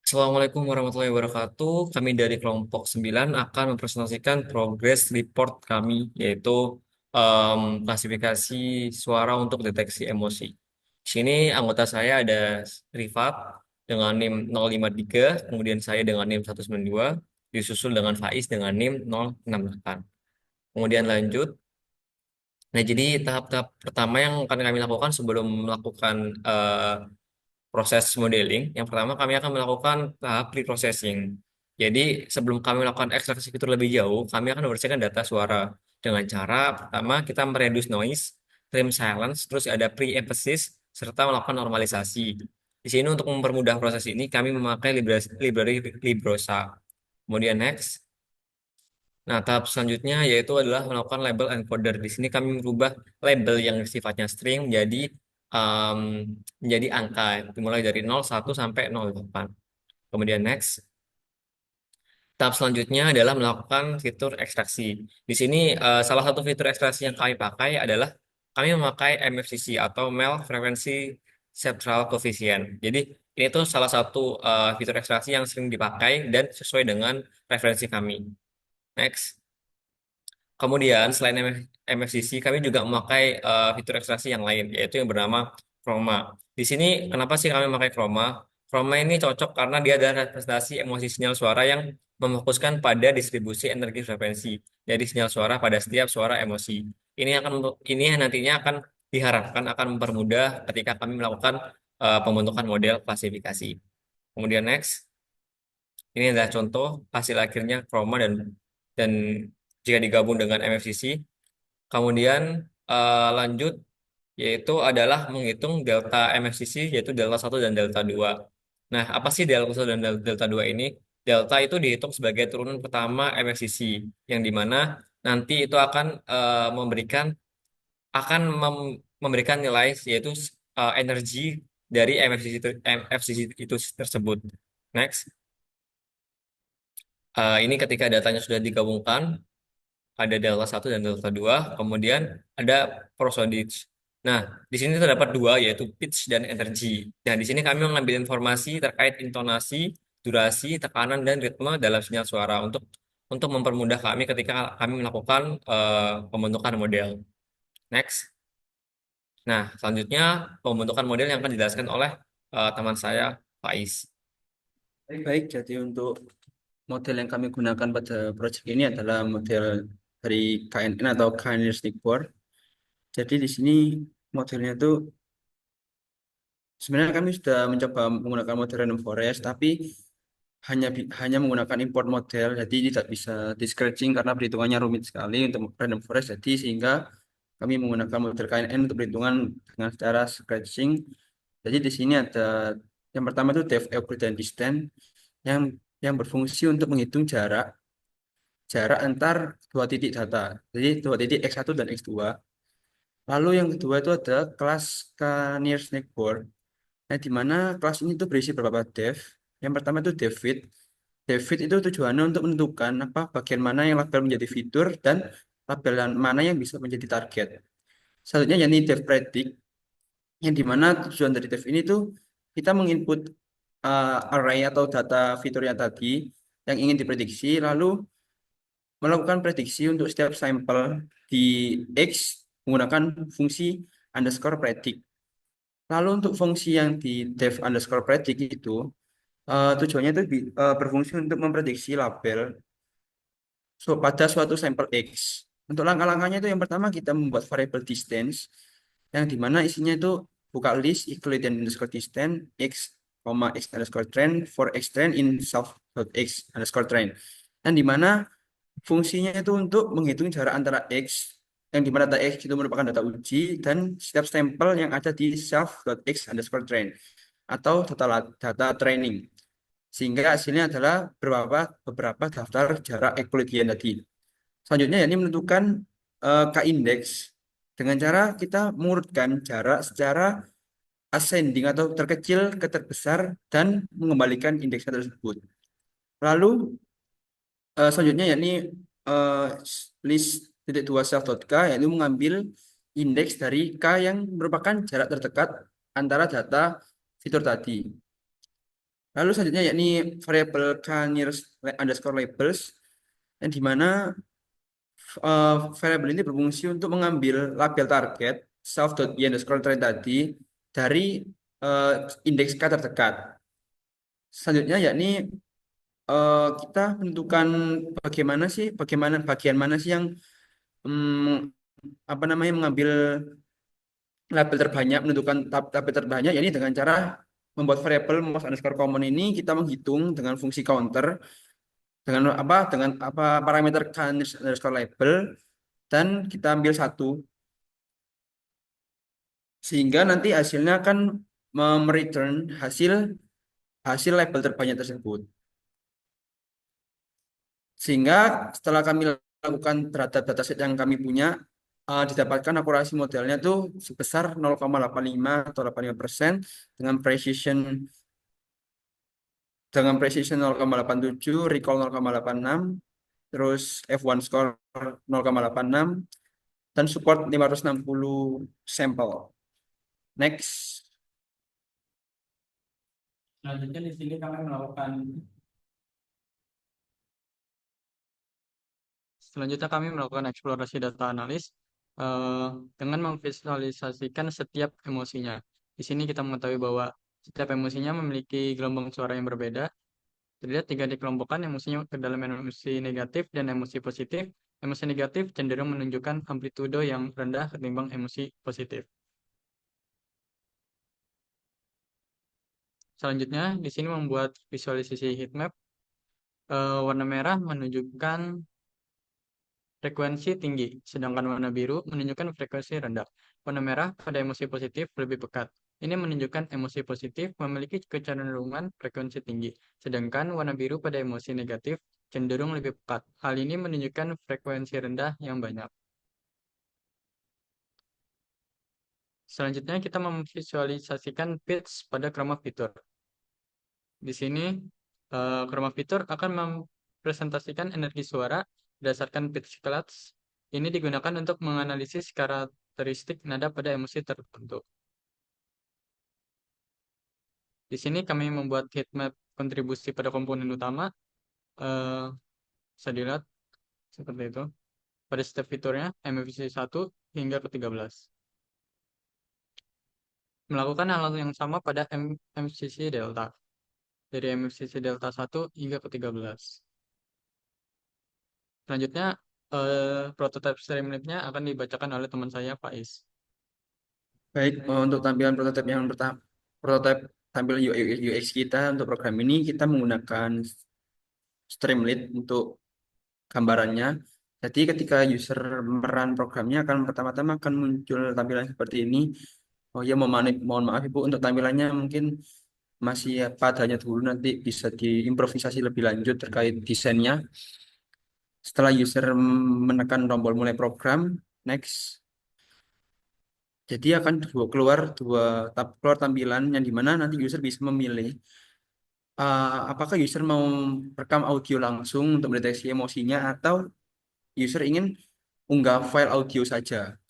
Assalamualaikum warahmatullahi wabarakatuh. Kami dari kelompok 9 akan mempresentasikan progress report kami, yaitu klasifikasi suara untuk deteksi emosi. Di sini anggota saya ada Rifat dengan NIM 053, kemudian saya dengan NIM 192, disusul dengan Faiz dengan NIM 068. Kemudian lanjut. Nah, jadi tahap-tahap pertama yang akan kami lakukan sebelum melakukan proses modeling, yang pertama kami akan melakukan tahap pre-processing. Jadi sebelum kami melakukan ekstraksi fitur lebih jauh, kami akan membersihkan data suara dengan cara pertama kita mereduce noise, trim silence, terus ada pre-emphasis, serta melakukan normalisasi. Di sini untuk mempermudah proses ini, kami memakai library Librosa. Kemudian next. Nah, tahap selanjutnya yaitu adalah melakukan label encoder. Di sini kami merubah label yang sifatnya string um, menjadi angka, dimulai dari 01 sampai 08. Kemudian next. Tahap selanjutnya adalah melakukan fitur ekstraksi. Di sini salah satu fitur ekstraksi yang kami pakai adalah kami memakai MFCC atau Mel Frequency Central Coefficient. Jadi ini tuh salah satu fitur ekstraksi yang sering dipakai dan sesuai dengan referensi kami. Next. Kemudian selain MFCC, kami juga memakai fitur ekstraksi yang lain, yaitu yang bernama Chroma. Di sini kenapa sih kami memakai Chroma? Chroma ini cocok karena dia adalah representasi emosi sinyal suara yang memfokuskan pada distribusi energi frekuensi dari sinyal suara pada setiap suara emosi. Ini yang nantinya akan diharapkan akan mempermudah ketika kami melakukan pembentukan model klasifikasi. Kemudian next. Ini adalah contoh hasil akhirnya Chroma dan jika digabung dengan MFCC. Kemudian lanjut yaitu adalah menghitung delta MFCC yaitu delta 1 dan delta 2. Nah, apa sih delta 1 dan delta 2 ini? Delta itu dihitung sebagai turunan pertama MFCC yang dimana nanti itu akan memberikan nilai yaitu energi dari MFCC itu tersebut. Next. Ini ketika datanya sudah digabungkan, ada delta 1 dan delta 2, kemudian ada prosodix. Nah, di sini terdapat dua, yaitu pitch dan energi. Nah, di sini kami mengambil informasi terkait intonasi, durasi, tekanan, dan ritme dalam sinyal suara untuk mempermudah kami ketika kami melakukan pembentukan model. Next. Nah, selanjutnya pembentukan model yang akan dijelaskan oleh teman saya, Faiz. Baik, jadi untuk model yang kami gunakan pada proyek ini adalah model dari KNN atau Canary Snake Board. Jadi di sini modelnya itu sebenarnya kami sudah mencoba menggunakan model random forest, tapi hanya menggunakan import model, jadi tidak bisa di scratching karena perhitungannya rumit sekali untuk random forest. Jadi sehingga kami menggunakan model KNN untuk perhitungan dengan cara scratching. Jadi di sini ada yang pertama itu depth, Euclidean distance yang yang berfungsi untuk menghitung jarak antar dua titik data. Jadi dua titik X1 dan X2. Lalu yang kedua itu ada kelas Canary Snake Board. Nah, di mana kelas ini itu berisi beberapa dev. Yang pertama itu dev fit. Dev fit itu tujuannya untuk menentukan apa bagian mana yang label menjadi fitur dan labelan mana yang bisa menjadi target. Selanjutnya yakni dev predict, yang di mana tujuan dari dev ini tuh kita menginput array atau data fiturnya tadi yang ingin diprediksi, lalu melakukan prediksi untuk setiap sampel di X menggunakan fungsi underscore predict. Lalu untuk fungsi yang di def underscore predict itu tujuannya itu berfungsi untuk memprediksi label pada suatu sampel X. Untuk langkah-langkahnya itu yang pertama kita membuat variable distance yang dimana isinya itu buka list Euclidean underscore distance X, X underscore trend for X trend in self X underscore trend. Dan dimana fungsinya itu untuk menghitung jarak antara X, yang dimana data X itu merupakan data uji, dan setiap sampel yang ada di self.x underscore train, atau data training. Sehingga hasilnya adalah beberapa daftar jarak Euclidean tadi. Selanjutnya, ini menentukan k-index dengan cara kita mengurutkan jarak secara ascending atau terkecil ke terbesar dan mengembalikan indeksnya tersebut. Lalu selanjutnya yakni eh, list titik dua self.k yaitu mengambil indeks dari k yang merupakan jarak terdekat antara data fitur tadi. Lalu selanjutnya yakni variabel underscore labels, yang dimana variabel ini berfungsi untuk mengambil label target self.i underscore train tadi dari eh, indeks k terdekat. Selanjutnya yakni kita menentukan bagaimana bagian mana sih yang apa namanya mengambil label terbanyak, menentukan label terbanyak, yakni dengan cara membuat variabel most underscore common ini kita menghitung dengan fungsi counter dengan apa parameter k underscore label dan kita ambil satu sehingga nanti hasilnya akan return hasil hasil label terbanyak tersebut. Sehingga setelah kami lakukan terhadap dataset yang kami punya, didapatkan akurasi modelnya tuh sebesar 0,85 atau 85% dengan precision 0,87, recall 0,86, terus F1 score 0,86, dan support 560 sampel. Next. Selanjutnya di sini kami melakukan Selanjutnya kami melakukan eksplorasi data analis eh, dengan memvisualisasikan setiap emosinya. Di sini kita mengetahui bahwa setiap emosinya memiliki gelombang suara yang berbeda. Terlihat tiga dikelompokkan emosinya ke dalam emosi negatif dan emosi positif. Emosi negatif cenderung menunjukkan amplitudo yang rendah ketimbang emosi positif. Selanjutnya, di sini membuat visualisasi heatmap. Warna merah menunjukkan frekuensi tinggi, sedangkan warna biru menunjukkan frekuensi rendah. Warna merah pada emosi positif lebih pekat. Ini menunjukkan emosi positif memiliki kecenderungan frekuensi tinggi, sedangkan warna biru pada emosi negatif cenderung lebih pekat. Hal ini menunjukkan frekuensi rendah yang banyak. Selanjutnya kita memvisualisasikan pitch pada chroma fitur. Di sini chroma fitur akan mempresentasikan energi suara berdasarkan pitch class. Ini digunakan untuk menganalisis karakteristik nada pada emosi tertentu. Di sini kami membuat heatmap kontribusi pada komponen utama. Eh, Bisa dilihat seperti itu. Pada step fiturnya, MFC 1 hingga ke-13. Melakukan hal yang sama pada MCC delta. Dari MFCC delta 1 hingga ke-13. Selanjutnya, prototipe Streamlab-nya akan dibacakan oleh teman saya, Faiz. Baik, untuk tampilan prototipe yang pertama, prototipe tampil UX kita untuk program ini kita menggunakan Streamlit untuk gambarannya. Jadi ketika user merun programnya akan pertama-tama akan muncul tampilan seperti ini. Oh ya, mohon maaf Ibu untuk tampilannya mungkin masih padanya dulu, nanti bisa diimprovisasi lebih lanjut terkait desainnya. Setelah user menekan tombol mulai program, next. Jadi akan keluar tampilan yang dimana nanti user bisa memilih apakah user mau rekam audio langsung untuk mendeteksi emosinya atau user ingin unggah file audio saja.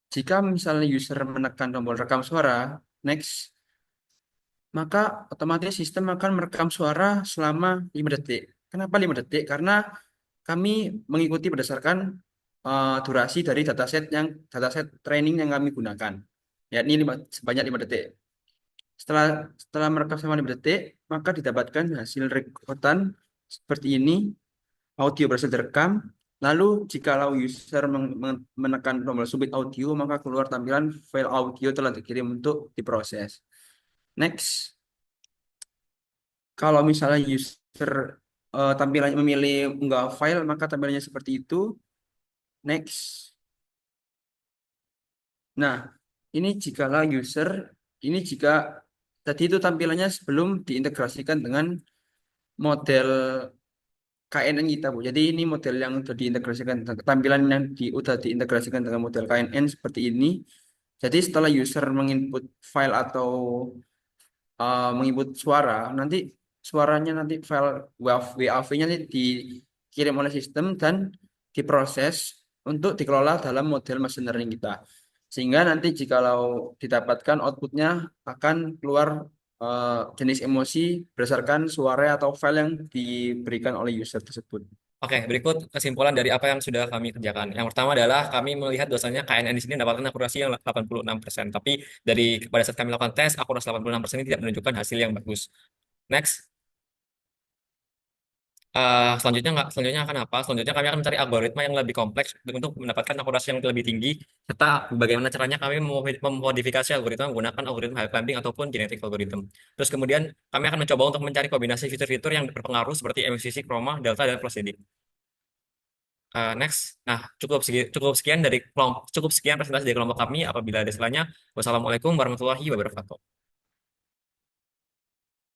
Jika misalnya user menekan tombol rekam suara, next, maka otomatis sistem akan merekam suara selama 5 detik. Kenapa 5 detik? Karena kami mengikuti berdasarkan durasi dari dataset training yang kami gunakan, yakni sebanyak 5 detik. Setelah setelah merekam selama 5 detik, maka didapatkan hasil rekodan seperti ini. Audio berhasil direkam. Lalu jikalau user menekan tombol submit audio, maka keluar tampilan file audio telah dikirim untuk diproses. Next, kalau misalnya user tampilannya memilih unggah file, maka tampilannya seperti itu. Next. Nah, ini ini jika tadi itu tampilannya sebelum diintegrasikan dengan model KNN kita, Bu. Jadi ini model yang sudah diintegrasikan, tampilan yang udah diintegrasikan dengan model KNN seperti ini. Jadi setelah user menginput file atau menginput suara, nanti suaranya nanti file WAV-nya nanti dikirim oleh sistem dan diproses untuk dikelola dalam model machine learning kita. Sehingga nanti jikalau didapatkan outputnya akan keluar jenis emosi berdasarkan suara atau file yang diberikan oleh user tersebut. Oke, berikut kesimpulan dari apa yang sudah kami kerjakan. Yang pertama adalah kami melihat bahwasanya KNN di sini mendapatkan akurasi yang 86%. Tapi pada saat kami lakukan tes, akurasi 86% ini tidak menunjukkan hasil yang bagus. Next. Selanjutnya akan apa? Selanjutnya kami akan mencari algoritma yang lebih kompleks untuk mendapatkan akurasi yang lebih tinggi, serta bagaimana caranya kami memodifikasi algoritma menggunakan algoritma high climbing ataupun genetic algorithm. Terus kemudian kami akan mencoba untuk mencari kombinasi fitur-fitur yang berpengaruh seperti MCC, chroma, delta, dan prosthetic. Next. Nah, cukup sekian presentasi dari kelompok kami. Apabila ada salahnya, wassalamualaikum warahmatullahi wabarakatuh.